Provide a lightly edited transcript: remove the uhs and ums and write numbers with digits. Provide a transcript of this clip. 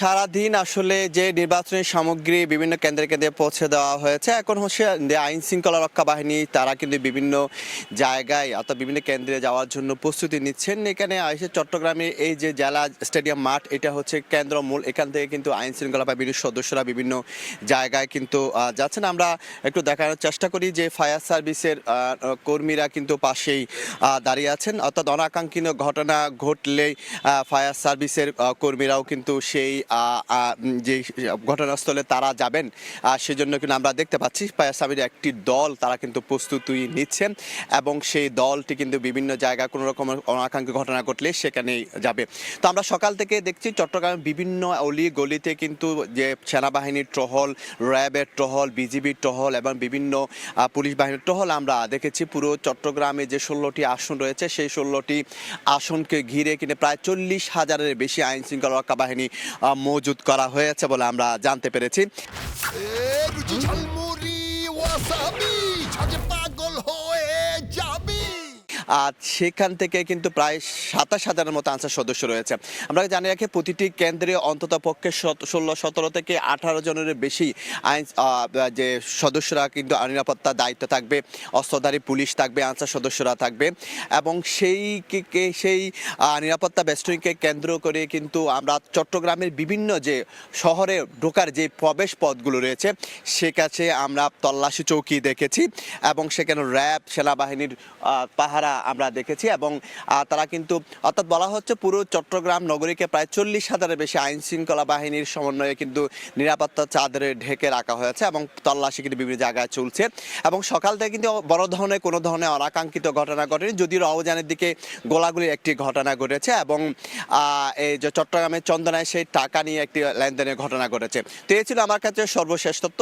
সারাদিন আসলে যে নির্বাচনী সামগ্রী বিভিন্ন কেন্দ্রে কেন্দ্রে পৌঁছে দেওয়া হয়েছে, এখন হচ্ছে আইন শৃঙ্খলা রক্ষা বাহিনী তারা কিন্তু বিভিন্ন জায়গায় অর্থাৎ বিভিন্ন কেন্দ্রে যাওয়ার জন্য প্রস্তুতি নিচ্ছেন। এখানে এসে চট্টগ্রামে এই যে জেলা স্টেডিয়াম মাঠ, এটা হচ্ছে কেন্দ্র মূল। এখান থেকে কিন্তু আইন শৃঙ্খলা বাহিনীর সদস্যরা বিভিন্ন জায়গায় কিন্তু যাচ্ছেন। আমরা একটু দেখানোর চেষ্টা করি যে ফায়ার সার্ভিসের কর্মীরা কিন্তু পাশেই দাঁড়িয়ে আছেন, অর্থাৎ অনাকাঙ্ক্ষিত ঘটনা ঘটলেই ফায়ার সার্ভিসের কর্মীরাও কিন্তু সেই যে ঘটনাস্থলে তারা যাবেন, সেজন্য কিন্তু আমরা দেখতে পাচ্ছি ফায়ার সার্ভিসের একটি দল তারা কিন্তু প্রস্তুতি নিচ্ছেন এবং সেই দলটি কিন্তু বিভিন্ন জায়গায় কোনো রকমের অনাকাঙ্ক্ষিত ঘটনা ঘটলে সেখানেই যাবে। তো আমরা সকাল থেকে দেখছি চট্টগ্রামের বিভিন্ন অলি গলিতে কিন্তু যে সেনাবাহিনীর টহল, র্যাবের টহল, বিজিবির টহল এবং বিভিন্ন পুলিশ বাহিনীর টহল আমরা দেখেছি। পুরো চট্টগ্রামে যে 16টি আসন রয়েছে সেই 16টি আসনকে ঘিরে কিন্তু প্রায় 40,000-এর বেশি আইন শৃঙ্খলা রক্ষা বাহিনী মজুদ করা হয়েছে বলে আমরা জানতে পেরেছি। আর সেখান থেকে কিন্তু প্রায় 27,000-এর মতো আনসার সদস্য রয়েছে। আমরা জানি রাখি প্রতিটি কেন্দ্রে অন্তত পক্ষে 16-17 থেকে 18 জনের বেশি আইন যে সদস্যরা কিন্তু নিরাপত্তার দায়িত্ব থাকবে, অস্ত্রধারী পুলিশ থাকবে, আনসার সদস্যরা থাকবে এবং সেই নিরাপত্তা বেষ্টনীকে কেন্দ্র করে কিন্তু আমরা চট্টগ্রামের বিভিন্ন যে শহরে ঢোকার যে প্রবেশ পথগুলো রয়েছে সে কাছে আমরা তল্লাশি চৌকি দেখেছি এবং সেখানে র্যাব সেনাবাহিনীর পাহারা আমরা দেখেছি এবং তারা কিন্তু অর্থাৎ বলা হচ্ছে পুরো চট্টগ্রাম নগরীকে প্রায় 40,000-এর বেশি আইন শৃঙ্খলা বাহিনীর সমন্বয়ে কিন্তু নিরাপত্তা চাদরে ঢেকে রাখা হয়েছে এবং তল্লাশি কিন্তু বিভিন্ন জায়গায় চলছে এবং সকাল থেকে কিন্তু বড় ধরনের কোনো ধরনের অনাকাঙ্ক্ষিত ঘটনা ঘটেনি, যদিও রওজানের দিকে গোলাগুলির একটি ঘটনা ঘটেছে এবং এই যে চট্টগ্রামের চন্দনায় সেই টাকা নিয়ে একটি লেনদেনের ঘটনা ঘটেছে। তো এই ছিল আমার কাছে সর্বশেষ তথ্য।